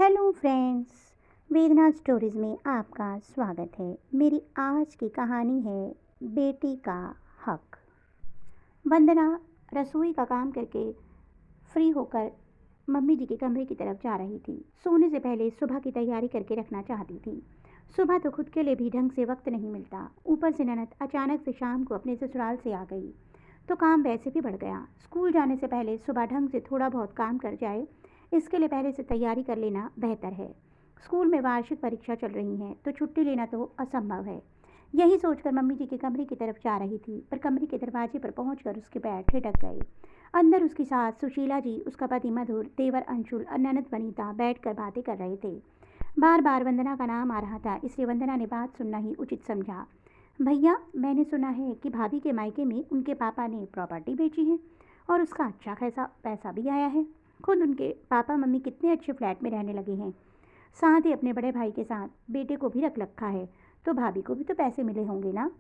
Hello friends, वेदना stories में आपका स्वागत है। मेरी आज की कहानी है बेटी का हक। वंदना रसोई का काम करके फ्री होकर मम्मी जी के कमरे की तरफ जा रही थी। सोने से पहले सुबह की तैयारी करके रखना चाहती थी। सुबह तो खुद के लिए भी ढंग से वक्त नहीं मिलता, ऊपर से ननद अचानक से शाम को अपने ससुराल से आ गई तो काम वैसे भी बढ़ गया। स्कूल जाने से पहले सुबह ढंग से थोड़ा बहुत काम कर जाए, इसके लिए पहले से तैयारी कर लेना बेहतर है। स्कूल में वार्षिक परीक्षा चल रही है तो छुट्टी लेना तो असंभव है। यही सोचकर मम्मी जी के कमरे की तरफ जा रही थी, पर कमरे के दरवाजे पर पहुंचकर उसके पैर ठिठक गए। अंदर उसकी सास सुशीला जी, उसका पति मधुर, देवर अंशुल और ननद वनीता बैठकर बातें कर रहे थे। बार बार वंदना का नाम आ रहा था, इसलिए वंदना ने बात सुनना ही उचित समझा। भैया, मैंने सुना है कि भाभी के मायके में उनके पापा ने प्रॉपर्टी बेची है और उसका अच्छा खासा पैसा भी आया है। खुद उनके पापा मम्मी कितने अच्छे फ्लैट में रहने लगे हैं, साथ ही अपने बड़े भाई के साथ बेटे को भी रख रखा है, तो भाभी को भी तो पैसे मिले होंगे ना।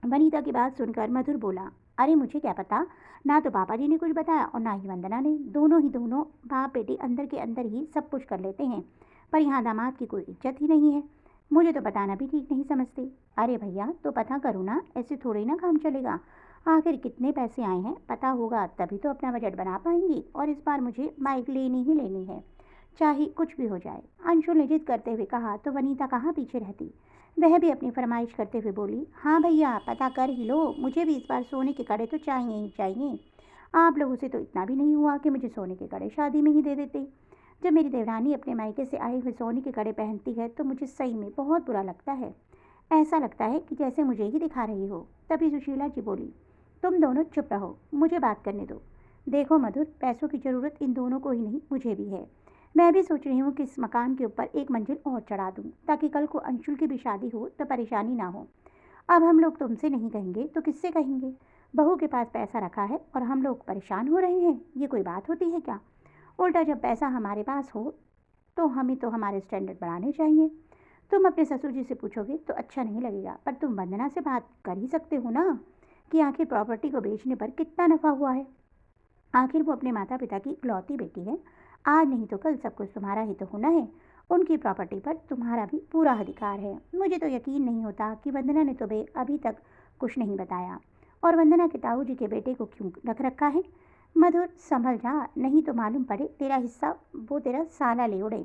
वनीता की बात सुनकर मधुर बोला, अरे मुझे क्या पता, ना तो पापा जी ने कुछ बताया और ना ही वंदना ने। दोनों बाप बेटी अंदर के अंदर ही सब कुछ कर लेते हैं, पर यहाँ दामाद की कोई इज्जत ही नहीं है। मुझे तो बताना भी ठीक नहीं समझते। अरे भैया, तो पता करो ना, ऐसे थोड़े ना काम चलेगा। आखिर कितने पैसे आए हैं पता होगा, तभी तो अपना बजट बना पाएंगी। और इस बार मुझे बाइक लेनी ही लेनी है, चाहे कुछ भी हो जाए। अंशुल ने जिद करते हुए कहा तो वनीता कहाँ पीछे रहती। वह भी अपनी फरमाइश करते हुए बोली, हाँ भैया, पता कर ही लो, मुझे भी इस बार सोने के कड़े तो चाहिए ही चाहिए। आप लोगों से तो इतना भी नहीं हुआ कि मुझे सोने के कड़े शादी में ही दे देते। जब मेरी देवरानी अपने मायके से आए हुए सोने के कड़े पहनती है तो मुझे सही में बहुत बुरा लगता है। ऐसा लगता है कि जैसे मुझे ही दिखा रही हो। तभी सुशीला जी बोली, तुम दोनों चुप रहो, मुझे बात करने दो। देखो मधुर, पैसों की ज़रूरत इन दोनों को ही नहीं, मुझे भी है। मैं भी सोच रही हूँ कि इस मकान के ऊपर एक मंजिल और चढ़ा दूँ, ताकि कल को अंशुल की भी शादी हो तो परेशानी ना हो। अब हम लोग तुमसे नहीं कहेंगे तो किससे कहेंगे? बहू के पास पैसा रखा है और हम लोग परेशान हो रहे हैं, ये कोई बात होती है क्या? उल्टा जब पैसा हमारे पास हो तो हमें तो हमारे स्टैंडर्ड बढ़ाने चाहिए। तुम अपने ससुर जी से पूछोगे तो अच्छा नहीं लगेगा, पर तुम वंदना से बात कर ही सकते हो ना, कि आखिर प्रॉपर्टी को बेचने पर कितना नफा हुआ है। आखिर वो अपने माता पिता की इकलौती बेटी है। आज नहीं तो कल सब कुछ तुम्हारा ही तो होना है। उनकी प्रॉपर्टी पर तुम्हारा भी पूरा अधिकार है। मुझे तो यकीन नहीं होता कि वंदना ने तुम्हें अभी तक कुछ नहीं बताया। और वंदना के ताऊ जी के बेटे को क्यों रख रखा है? मधुर, संभल जा, नहीं तो मालूम पड़े तेरा हिस्सा वो तेरा साला ले उड़े।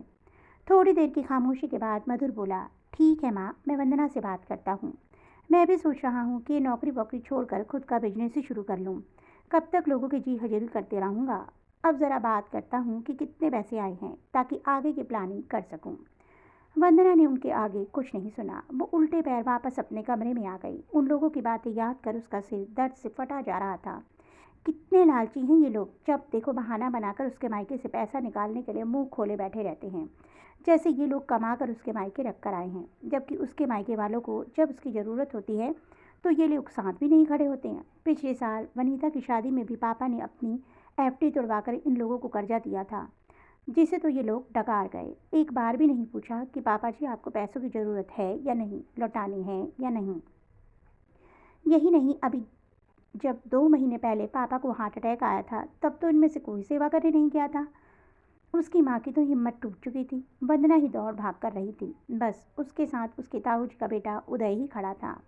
थोड़ी देर की खामोशी के बाद मधुर बोला, ठीक है माँ, मैं वंदना से बात करता हूँ। मैं भी सोच रहा हूँ कि नौकरी वोकरी छोड़कर खुद का बिजनेस ही शुरू कर लूँ। कब तक लोगों की जी हजूरी करते रहूँगा। अब ज़रा बात करता हूँ कि कितने पैसे आए हैं, ताकि आगे की प्लानिंग कर सकूँ। वंदना ने उनके आगे कुछ नहीं सुना। वो उल्टे पैर वापस अपने कमरे में आ गई। उन लोगों की बातें याद कर उसका सिर दर्द से फटा जा रहा था। कितने लालची हैं ये लोग, जब देखो बहाना बनाकर उसके मायके से पैसा निकालने के लिए मुंह खोले बैठे रहते हैं, जैसे ये लोग कमा कर उसके मायके रख कर आए हैं। जबकि उसके मायके वालों को जब उसकी ज़रूरत होती है तो ये लोग साथ भी नहीं खड़े होते हैं। पिछले साल वनीता की शादी में भी पापा ने अपनी एफडी तुड़वाकर इन लोगों को कर्जा दिया था, जिसे तो ये लोग डकार गए। एक बार भी नहीं पूछा कि पापा जी आपको पैसों की ज़रूरत है या नहीं, लौटाने हैं या नहीं। यही नहीं, अभी जब 2 महीने पहले पापा को हार्ट अटैक आया था, तब तो इनमें से कोई सेवा करने नहीं गया था। उसकी माँ की तो हिम्मत टूट चुकी थी। वंदना ही दौड़ भाग कर रही थी। बस उसके साथ उसके ताऊजी का बेटा उदय ही खड़ा था।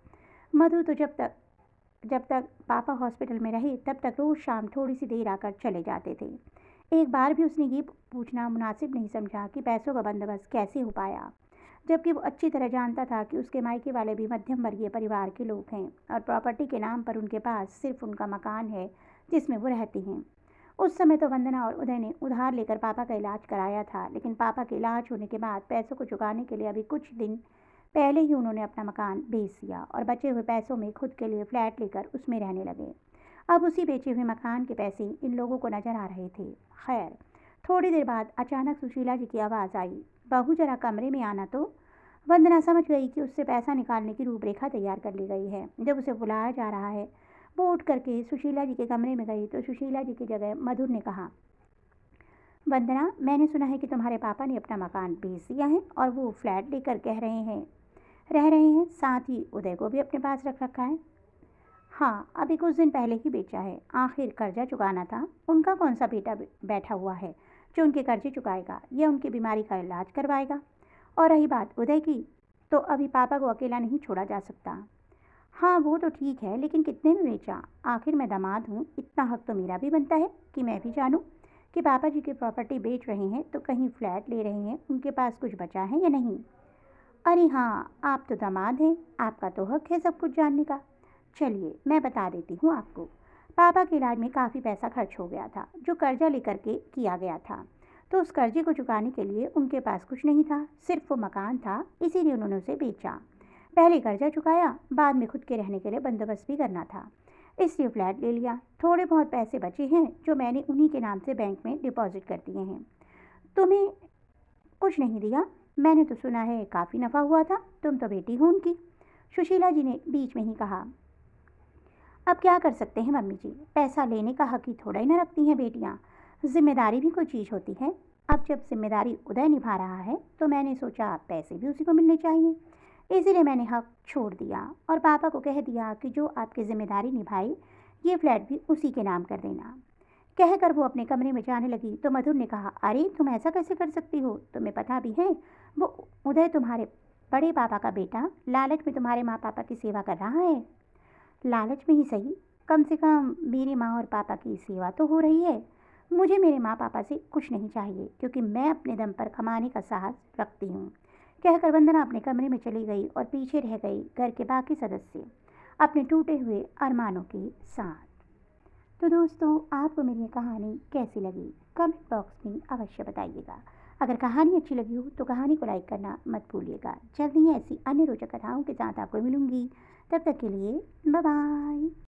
मधु तो जब तक पापा हॉस्पिटल में रहे तब तक रोज़ शाम थोड़ी सी देर आकर चले जाते थे। एक बार भी उसने ये पूछना मुनासिब नहीं समझा कि पैसों का बंदोबस्त कैसे हो पाया, जबकि वो अच्छी तरह जानता था कि उसके मायके वाले भी मध्यम वर्गीय परिवार के लोग हैं और प्रॉपर्टी के नाम पर उनके पास सिर्फ उनका मकान है जिसमें वो रहती हैं। उस समय तो वंदना और उदय ने उधार लेकर पापा का इलाज कराया था, लेकिन पापा के इलाज होने के बाद पैसों को चुकाने के लिए अभी कुछ दिन पहले ही उन्होंने अपना मकान बेच दिया और बचे हुए पैसों में खुद के लिए फ्लैट लेकर उसमें रहने लगे। अब उसी बेचे हुए मकान के पैसे इन लोगों को नजर आ रहे थे। खैर, थोड़ी देर बाद अचानक सुशीला जी की आवाज़ आई, बहू जरा कमरे में आना तो। वंदना समझ गई कि उससे पैसा निकालने की रूपरेखा तैयार कर ली गई है। जब उसे बुलाया जा रहा है, वो उठ करके सुशीला जी के कमरे में गई तो सुशीला जी की जगह मधुर ने कहा, वंदना, मैंने सुना है कि तुम्हारे पापा ने अपना मकान बेच दिया है और वो फ्लैट लेकर रह रहे हैं, साथ ही उदय को भी अपने पास रख रखा है। हाँ, अभी कुछ दिन पहले ही बेचा है। आखिर कर्जा चुकाना था, उनका कौन सा बेटा बैठा हुआ है जो उनके कर्जे चुकाएगा या उनकी बीमारी का इलाज करवाएगा। और रही बात उदय की, तो अभी पापा को अकेला नहीं छोड़ा जा सकता। हाँ, वो तो ठीक है, लेकिन कितने में बेचा? आखिर मैं दामाद हूँ, इतना हक तो मेरा भी बनता है कि मैं भी जानूँ कि पापा जी की प्रॉपर्टी बेच रहे हैं तो कहीं फ्लैट ले रहे हैं, उनके पास कुछ बचा है या नहीं। अरे हाँ, आप तो दामाद हैं, आपका तो हक है सब कुछ जानने का। चलिए मैं बता देती हूँ आपको। पापा के इलाज में काफ़ी पैसा खर्च हो गया था, जो कर्जा लेकर के किया गया था। तो उस कर्जे को चुकाने के लिए उनके पास कुछ नहीं था, सिर्फ वो मकान था, इसीलिए उन्होंने उसे बेचा। पहले कर्जा चुकाया, बाद में खुद के रहने के लिए बंदोबस्त भी करना था, इसलिए फ्लैट ले लिया। थोड़े बहुत पैसे बचे हैं जो मैंने उन्हीं के नाम से बैंक में डिपॉजिट कर दिए हैं। तुम्हें कुछ नहीं दिया? मैंने तो सुना है काफ़ी नफ़ा हुआ था, तुम तो बेटी हो उनकी। सुशीला जी ने बीच में ही कहा। अब क्या कर सकते हैं मम्मी जी, पैसा लेने का हक ही थोड़ा ही ना रखती हैं बेटियाँ। जिम्मेदारी भी कोई चीज़ होती है। अब जब जिम्मेदारी उदय निभा रहा है तो मैंने सोचा पैसे भी उसी को मिलने चाहिए, इसीलिए मैंने हक छोड़ दिया और पापा को कह दिया कि जो आपकी जिम्मेदारी निभाई ये फ्लैट भी उसी के नाम कर देना। कहकर वो अपने कमरे में जाने लगी तो मधुर ने कहा, अरे तुम ऐसा कैसे कर सकती हो? तुम्हें पता भी है वो उदय तुम्हारे बड़े पापा का बेटा लालच में तुम्हारे माँ पापा की सेवा कर रहा है। लालच में ही सही, कम से कम मेरी माँ और पापा की सेवा तो हो रही है। मुझे मेरे माँ पापा से कुछ नहीं चाहिए, क्योंकि मैं अपने दम पर कमाने का साहस रखती हूँ। कहकर वंदना अपने कमरे में चली गई और पीछे रह गई घर के बाकी सदस्य अपने टूटे हुए अरमानों के साथ। तो दोस्तों, आपको मेरी ये कहानी कैसी लगी कमेंट बॉक्स में अवश्य बताइएगा। अगर कहानी अच्छी लगी हो तो कहानी को लाइक करना मत भूलिएगा। जल्दी ही ऐसी अन्य रोचक कथाओं के साथ आपको मिलूंगी। तब तक के लिए बाय बाय।